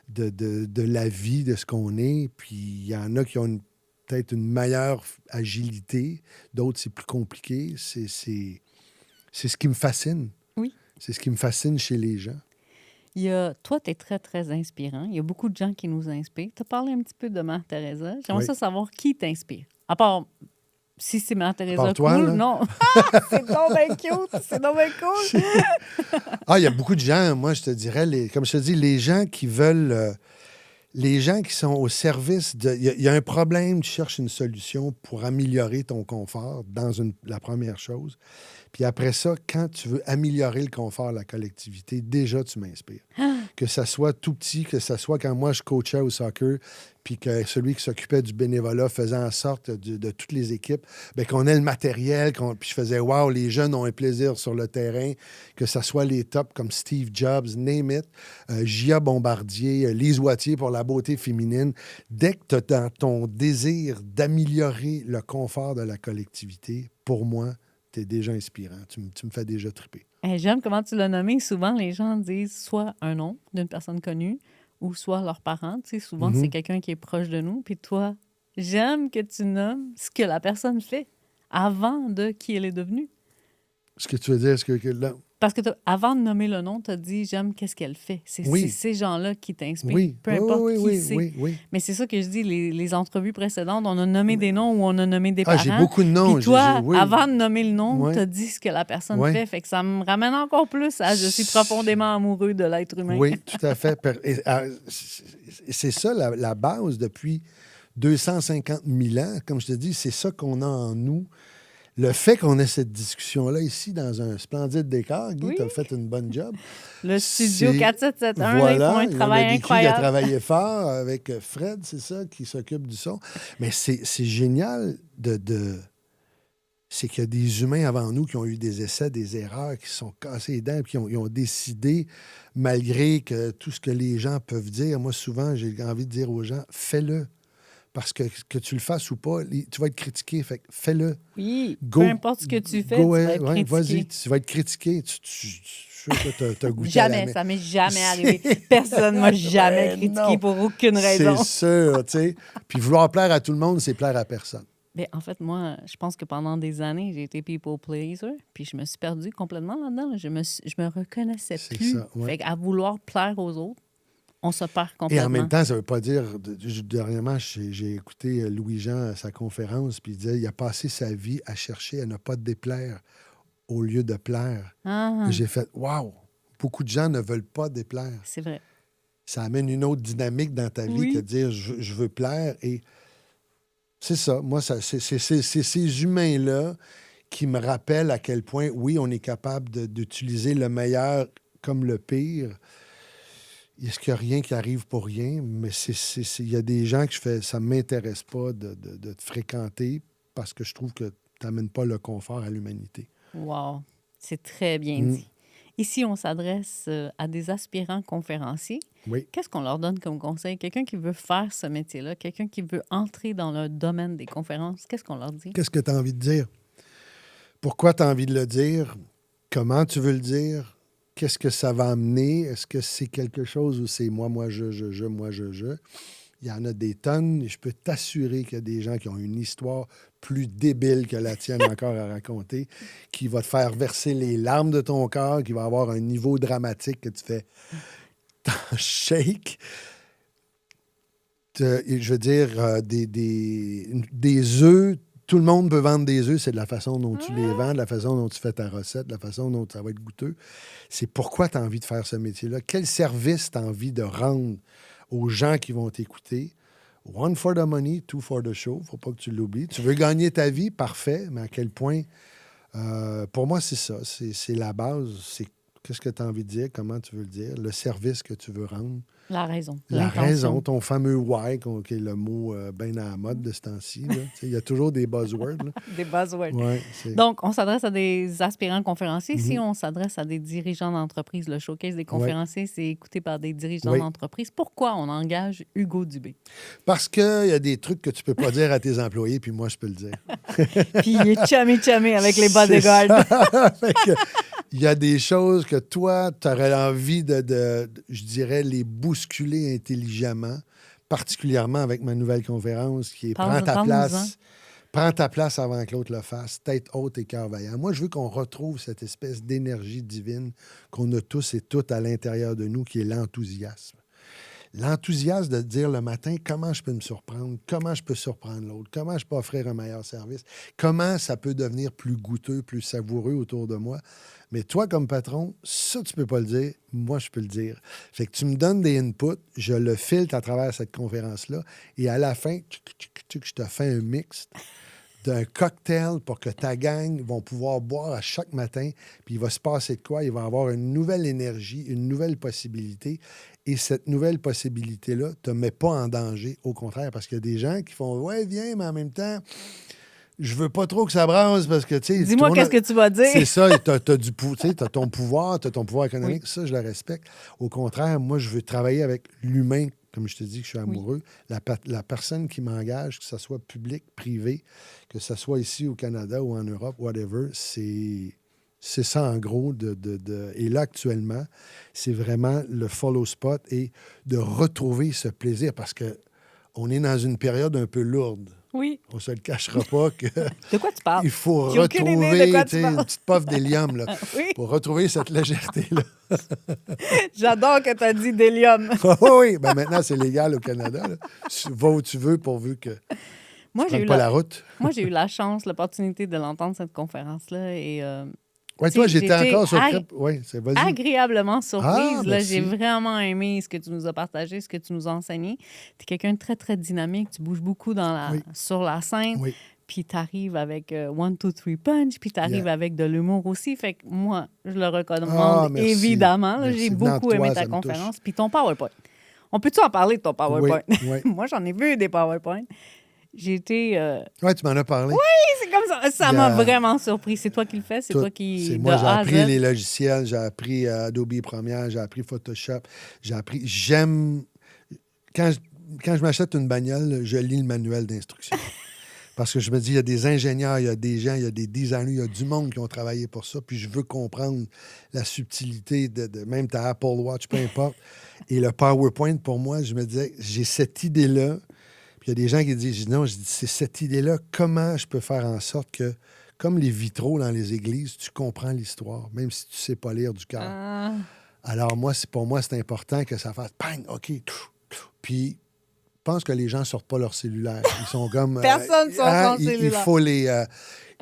de la vie, de ce qu'on est. Puis il y en a qui ont peut-être une meilleure agilité. D'autres, c'est plus compliqué. C'est ce qui me fascine. Oui. C'est ce qui me fascine chez les gens. Toi, tu es très, très inspirant. Il y a beaucoup de gens qui nous inspirent. Tu as parlé un petit peu de Mère Teresa. J'aimerais ça savoir qui t'inspire. À part... Si c'est Mère Teresa, toi, cool, là. non. C'est donc bien cute, c'est donc bien cool. Il y a beaucoup de gens, moi, je te dirais, comme je te dis, les gens qui veulent les gens qui sont au service de... Il y a un problème, tu cherches une solution pour améliorer ton confort la première chose. Puis après ça, quand tu veux améliorer le confort de la collectivité, déjà, tu m'inspires. Que ça soit tout petit, que ça soit quand moi, je coachais au soccer, puis que celui qui s'occupait du bénévolat faisait en sorte de toutes les équipes, bien, qu'on ait le matériel, puis je faisais « Wow, les jeunes ont un plaisir sur le terrain », que ça soit les tops comme Steve Jobs, name it, Gia Bombardier, Lise Wattier pour la beauté féminine. Dès que tu as dans ton désir d'améliorer le confort de la collectivité, pour moi, tu es déjà inspirant. Tu me fais déjà triper. Hey, j'aime comment tu l'as nommé. Souvent, les gens disent soit un nom d'une personne connue ou soit leurs parents. Tu sais, souvent, c'est quelqu'un qui est proche de nous. Puis toi, j'aime que tu nommes ce que la personne fait avant de qui elle est devenue. Ce que tu veux dire, là... Parce que avant de nommer le nom, tu as dit « j'aime qu'est-ce qu'elle fait ». C'est ces gens-là qui t'inspirent, peu importe qui c'est. Oui. Mais c'est ça que je dis, les entrevues précédentes, on a nommé des noms ou on a nommé des parents. J'ai beaucoup de noms. Puis toi, avant de nommer le nom, tu as dit ce que la personne fait. Fait que ça me ramène encore plus à « je suis profondément amoureux de l'être humain ». Oui, tout à fait. C'est ça la base depuis 250 000 ans. Comme je te dis, c'est ça qu'on a en nous. Le fait qu'on ait cette discussion-là ici dans un splendide décor, Guy, tu as fait une bonne job. Le studio 4771, voilà, ils font un travail incroyable. Il a travaillé fort avec Fred, c'est ça, qui s'occupe du son. Mais c'est génial c'est qu'il y a des humains avant nous qui ont eu des essais, des erreurs, qui se sont cassés les dents, puis ils ont décidé, malgré que tout ce que les gens peuvent dire. Moi, souvent, j'ai envie de dire aux gens, fais-le. Parce que tu le fasses ou pas, tu vas être critiqué. Fait que fais-le. Oui, peu importe ce que tu fais, tu vas être critiqué. Vas-y, tu vas être critiqué. Tu as goûté jamais, ça m'est jamais arrivé. Personne ne m'a jamais critiqué pour aucune raison. C'est sûr, tu sais. Puis vouloir plaire à tout le monde, c'est plaire à personne. Bien, en fait, moi, je pense que pendant des années, j'ai été people pleaser, puis je me suis perdue complètement là-dedans. Je me reconnaissais plus. Ça, ouais. Fait qu'à vouloir plaire aux autres, on se perd complètement. Et en même temps, ça ne veut pas dire... Dernièrement, j'ai écouté Louis-Jean à sa conférence, puis il disait il a passé sa vie à chercher à ne pas déplaire au lieu de plaire. Ah. J'ai fait « Wow! » Beaucoup de gens ne veulent pas déplaire. C'est vrai. Ça amène une autre dynamique dans ta vie que de dire je veux plaire. Et c'est ça. Moi, c'est ces humains-là qui me rappellent à quel point, oui, on est capable d'utiliser le meilleur comme le pire. Est-ce qu'il n'y a rien qui arrive pour rien? Mais il y a des gens que je fais, ça ne m'intéresse pas de te fréquenter parce que je trouve que tu n'amènes pas le confort à l'humanité. Wow! C'est très bien dit. Ici, on s'adresse à des aspirants conférenciers. Oui. Qu'est-ce qu'on leur donne comme conseil? Quelqu'un qui veut faire ce métier-là, quelqu'un qui veut entrer dans le domaine des conférences, qu'est-ce qu'on leur dit? Qu'est-ce que tu as envie de dire? Pourquoi tu as envie de le dire? Comment tu veux le dire? Qu'est-ce que ça va amener? Est-ce que c'est quelque chose où c'est moi, je, moi, je? Il y en a des tonnes et je peux t'assurer qu'il y a des gens qui ont une histoire plus débile que la tienne encore à raconter, qui va te faire verser les larmes de ton corps, qui va avoir un niveau dramatique que tu fais t'en shake. Je veux dire, des œufs, tout le monde peut vendre des œufs, c'est de la façon dont tu les vends, de la façon dont tu fais ta recette, de la façon dont ça va être goûteux. C'est pourquoi tu as envie de faire ce métier-là. Quel service tu as envie de rendre aux gens qui vont t'écouter? One for the money, two for the show. Faut pas que tu l'oublies. Tu veux gagner ta vie, parfait, mais à quel point... pour moi, c'est ça. C'est la base. C'est qu'est-ce que tu as envie de dire, comment tu veux le dire, le service que tu veux rendre. La raison. La raison, ton fameux « why », qui est le mot bien à la mode de ce temps-ci. Il y a toujours des buzzwords. Là. Des buzzwords. Ouais, donc, on s'adresse à des aspirants conférenciers. Si on s'adresse à des dirigeants d'entreprise, le showcase des conférenciers, c'est écouté par des dirigeants d'entreprise. Pourquoi on engage Hugo Dubé? Parce qu'il y a des trucs que tu peux pas dire à tes employés, puis moi, je peux le dire. Puis il est chummy avec les bodyguards. Il y a des choses que toi, tu aurais envie je dirais, les bousculer intelligemment, particulièrement avec ma nouvelle conférence qui est « Prends ta place. Prends ta place avant que l'autre le fasse. Tête haute et cœur vaillant. » Moi, je veux qu'on retrouve cette espèce d'énergie divine qu'on a tous et toutes à l'intérieur de nous, qui est l'enthousiasme. l'enthousiasme de dire le matin comment je peux me surprendre, comment je peux surprendre l'autre, comment je peux offrir un meilleur service, comment ça peut devenir plus goûteux, plus savoureux autour de moi. Mais toi, comme patron, ça, tu peux pas le dire. Moi, je peux le dire. Fait que tu me donnes des inputs, je le filtre à travers cette conférence-là, et à la fin, je te fais un mix d'un cocktail pour que ta gang vont pouvoir boire à chaque matin, puis il va se passer de quoi? Il va avoir une nouvelle énergie, une nouvelle possibilité, et cette nouvelle possibilité-là ne te met pas en danger, au contraire, parce qu'il y a des gens qui font « Ouais, viens, mais en même temps, je veux pas trop que ça brasse parce que, tu sais... » Dis-moi qu'est-ce que tu vas dire. C'est ça, tu as ton pouvoir économique, oui. Ça, je le respecte. Au contraire, moi, je veux travailler avec l'humain. Comme je te dis que je suis amoureux, oui. La personne qui m'engage, que ce soit public, privé, que ce soit ici au Canada ou en Europe, whatever, c'est ça en gros. Et là, actuellement, c'est vraiment le follow spot et de retrouver ce plaisir parce qu'on est dans une période un peu lourde. Oui. On ne se le cachera pas que... De quoi tu parles? Il faut retrouver une petite puff d'hélium là, oui. Pour retrouver cette légèreté-là. J'adore que tu as dit d'hélium. Oui, ben maintenant, c'est légal au Canada. Là. Va où tu veux pourvu que moi, tu pas la route. Moi, j'ai eu la chance, l'opportunité de l'entendre, cette conférence-là. Et, oui, toi, j'étais encore surprise. Oui, vas-y. Agréablement surprise. Là, j'ai vraiment aimé ce que tu nous as partagé, ce que tu nous as enseigné. Tu es quelqu'un de très, très dynamique. Tu bouges beaucoup sur la scène. Oui. Puis tu arrives avec one, two, three punch. Puis tu arrives avec de l'humour aussi. Fait que moi, je le recommande évidemment. Là, j'ai beaucoup aimé ta conférence. Puis ton PowerPoint. On peut-tu en parler de ton PowerPoint? Oui. Moi, j'en ai vu des PowerPoints. J'ai été... Oui, tu m'en as parlé. Oui, c'est comme ça. Ça m'a vraiment surpris. C'est toi qui le fais? C'est toi qui... Moi, j'ai appris les logiciels, j'ai appris Adobe Premiere, j'ai appris Photoshop, j'aime... Quand je m'achète une bagnole, je lis le manuel d'instruction. Parce que je me dis, il y a des ingénieurs, il y a des gens, il y a des designers, il y a du monde qui ont travaillé pour ça, puis je veux comprendre la subtilité de même ta Apple Watch, peu importe. Et le PowerPoint, pour moi, je me disais, j'ai cette idée-là. Puis il y a des gens qui disent, non, je dis, c'est cette idée-là, comment je peux faire en sorte que, comme les vitraux dans les églises, tu comprends l'histoire, même si tu ne sais pas lire du cœur. Alors, pour moi, c'est important que ça fasse bang, OK. Puis, je pense que les gens ne sortent pas leur cellulaire. Ils sont comme... Personne ne sort son cellulaire. Il faut les...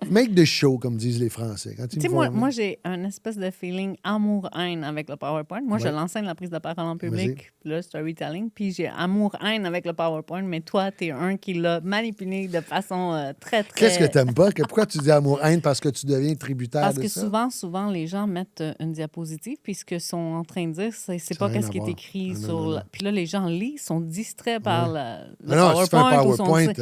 make the show, comme disent les Français. Tu sais, moi, j'ai un espèce de feeling amour-haine avec le PowerPoint. Moi, je l'enseigne la prise de parole en public, le storytelling, puis j'ai amour-haine avec le PowerPoint, mais toi, t'es un qui l'a manipulé de façon très, très... Qu'est-ce que t'aimes pas? Pourquoi tu dis amour-haine? Parce que tu deviens tributaire de ça? Parce que souvent, les gens mettent une diapositive, puis ce qu'ils sont en train de dire, c'est pas qu'est-ce qui est écrit sur... Puis là, les gens lisent, sont distraits par le PowerPoint. Tu fais un PowerPoint...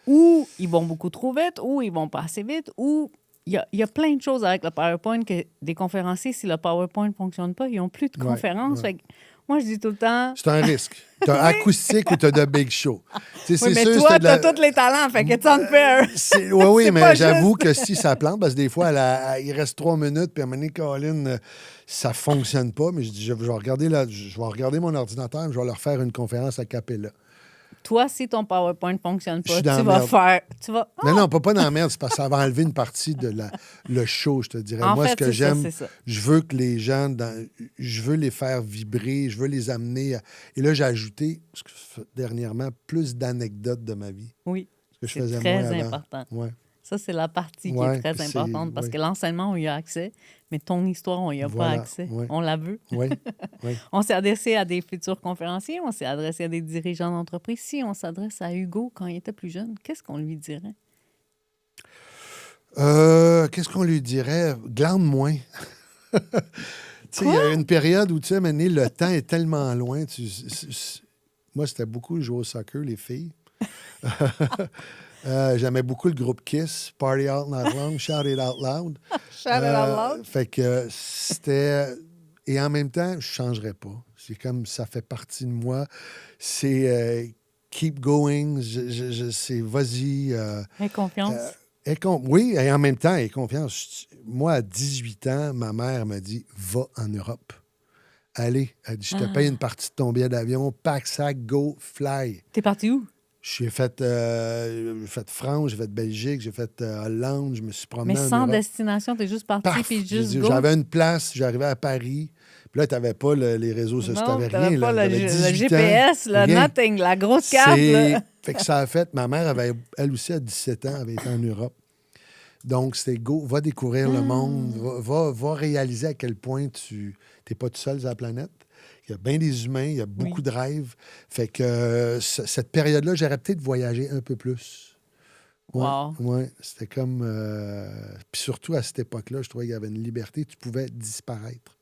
Ou ils vont beaucoup trop vite, ou ils vont pas assez vite, ou il y a plein de choses avec le PowerPoint que des conférenciers, si le PowerPoint ne fonctionne pas, ils n'ont plus de conférences. Fait que moi, je dis tout le temps... C'est un risque. Tu as acoustique ou tu as de big show. Oui, mais sûr, toi, tu as tous les talents, fait que tu en fais. Oui, mais j'avoue que si ça plante, parce que des fois, il reste 3 minutes, puis à un moment donné, Colin, ça ne fonctionne pas, mais je dis, je vais regarder mon ordinateur, je vais leur faire une conférence à Capella. Toi, si ton PowerPoint ne fonctionne pas, tu vas faire... Non, pas dans la merde, c'est parce que ça va enlever une partie de le show, je te dirais. En Moi, fait, ce que j'aime, ça. Je veux que les gens... je veux les faire vibrer, je veux les amener... Et là, j'ai ajouté, dernièrement, plus d'anecdotes de ma vie. Oui, ce que je faisais très moins important. Ouais. Ça, c'est la partie qui est très importante parce que l'enseignement, on y a accès, mais ton histoire, on n'y a pas accès. Ouais. On la veut. Oui. On s'est adressé à des futurs conférenciers, on s'est adressé à des dirigeants d'entreprise. Si on s'adresse à Hugo quand il était plus jeune, qu'est-ce qu'on lui dirait? Qu'est-ce qu'on lui dirait? Glande moins. Tu sais, il y a une période où, tu sais, maintenant, le temps est tellement loin. Moi, c'était beaucoup jouer au soccer, les filles. J'aimais beaucoup le groupe Kiss, Party Out Not Long, Shout It Out Loud. Shout It Out Loud. Fait que c'était... Et en même temps, je ne changerais pas. C'est comme ça fait partie de moi. C'est keep going, c'est vas-y. Aie confiance. Oui, et en même temps, aie confiance. Moi, à 18 ans, ma mère m'a dit « Va en Europe. Allez, elle dit, je te paye une partie de ton billet d'avion, pack, sac, go, fly. » T'es parti où? Je J'ai fait France, j'ai fait Belgique, j'ai fait Hollande, je me suis Mais promené en sans Europe. destination, t'es juste parti Paf! puis juste go? J'avais une place, j'arrivais à Paris. Puis là, tu n'avais pas les réseaux sociaux, tu Non, n'avais t'avais rien, pas là. J'avais le 18 ans, GPS, le rien. nothing, la grosse carte, là. Fait que ça a fait... Ma mère avait, elle aussi, à 17 ans, avait été en Europe. Donc, c'était go, va découvrir le monde, va réaliser à quel point tu n'es pas tout seul sur la planète. Il y a bien des humains, il y a beaucoup Oui. de rêves. Fait que cette période-là, j'aurais peut-être voyagé un peu plus. Ouais, Wow. ouais, c'était comme... Puis surtout, à cette époque-là, je trouvais qu'il y avait une liberté. Tu pouvais disparaître.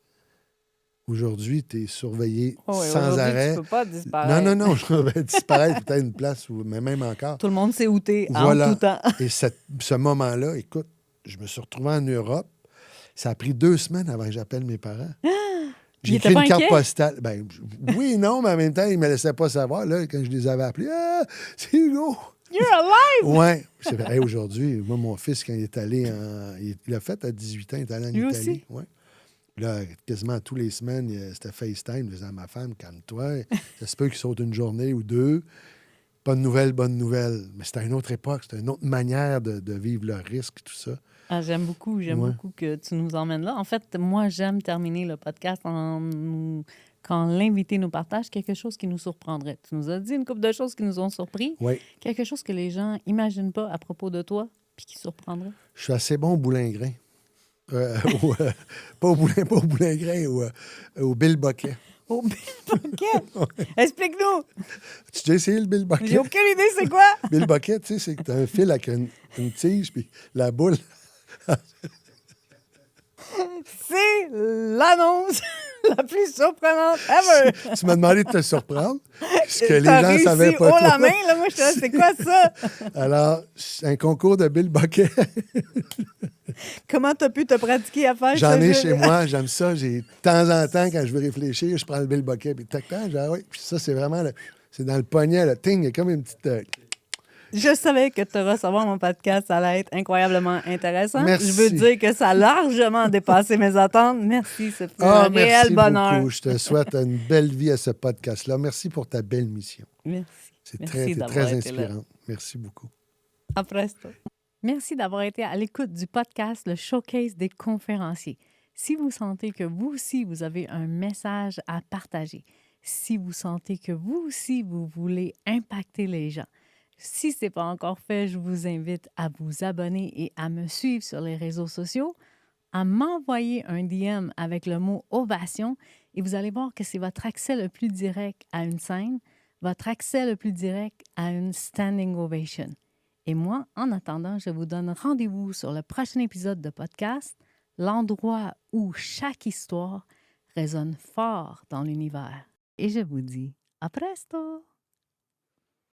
Aujourd'hui, tu es surveillé Oh, oui, sans aujourd'hui, arrêt. tu peux pas Non, disparaître. non, je vais disparaître peut-être une place, mais même encore. Tout le monde sait où t'es en Voilà. tout temps. Et ce moment-là, écoute, je me suis retrouvé en Europe. Ça a pris 2 semaines avant que j'appelle mes parents. J'ai Ils étaient écrit pas une carte inquiets? postale. Ben, oui et non, mais en même temps, ils ne me laissaient pas savoir. Là, quand je les avais appelés, « Ah, c'est Hugo! » You're alive! Oui. C'est vrai. Hey, aujourd'hui, moi, mon fils, quand il est allé il l'a fait à 18 ans, il est allé en Lui Italie. aussi? Ouais. Là, quasiment tous les semaines, c'était FaceTime. Je disais à ma femme, calme-toi. Ça se peut qu'il saute une journée ou 2. Bonne nouvelle, bonne nouvelle. Mais c'était une autre époque, c'était une autre manière de vivre le risque, tout ça. Ah, j'aime beaucoup Ouais. que tu nous emmènes là. En fait, moi, j'aime terminer le podcast quand l'invité nous partage quelque chose qui nous surprendrait. Tu nous as dit une couple de choses qui nous ont surpris. Oui. Quelque chose que les gens n'imaginent pas à propos de toi puis qui surprendrait. Je suis assez bon au boulingrin. Pas au boulingrin, au Bill Bucket. Oh, Bill Bucket! Explique-nous! Tu as déjà essayé le Bill Bucket? J'ai aucune idée, c'est quoi? Bill Bucket, tu sais, c'est que tu as un fil avec une tige, puis la boule. C'est l'annonce la plus surprenante ever! Tu m'as demandé de te surprendre, ce que les T'as gens réussi savaient pas. haut la toi. main, là. Moi, je suis là, c'est quoi ça? Alors, c'est un concours de Bill Bucket. Comment t'as pu te pratiquer à faire ça? J'en ai chez moi, j'aime ça. De temps en temps, quand je veux réfléchir, je prends le Bill Bucket, puis tac-tac, oui. Puis ça, c'est vraiment, c'est dans le poignet, le ting, il y a comme une petite... Je savais que te recevoir mon podcast, ça allait être incroyablement intéressant. Merci. Je veux dire que ça a largement dépassé mes attentes. Merci, c'est un réel merci bonheur. beaucoup. Je te souhaite une belle vie à ce podcast-là. Merci pour ta belle mission. Merci. C'est Merci très, d'avoir très été là. inspirant. Merci beaucoup. À presto. Merci d'avoir été à l'écoute du podcast Le Showcase des conférenciers. Si vous sentez que vous aussi, vous avez un message à partager, si vous sentez que vous aussi, vous voulez impacter les gens, si ce n'est pas encore fait, je vous invite à vous abonner et à me suivre sur les réseaux sociaux, à m'envoyer un DM avec le mot « ovation » et vous allez voir que c'est votre accès le plus direct à une scène, votre accès le plus direct à une standing ovation. Et moi, en attendant, je vous donne rendez-vous sur le prochain épisode de podcast, l'endroit où chaque histoire résonne fort dans l'univers. Et je vous dis à presto!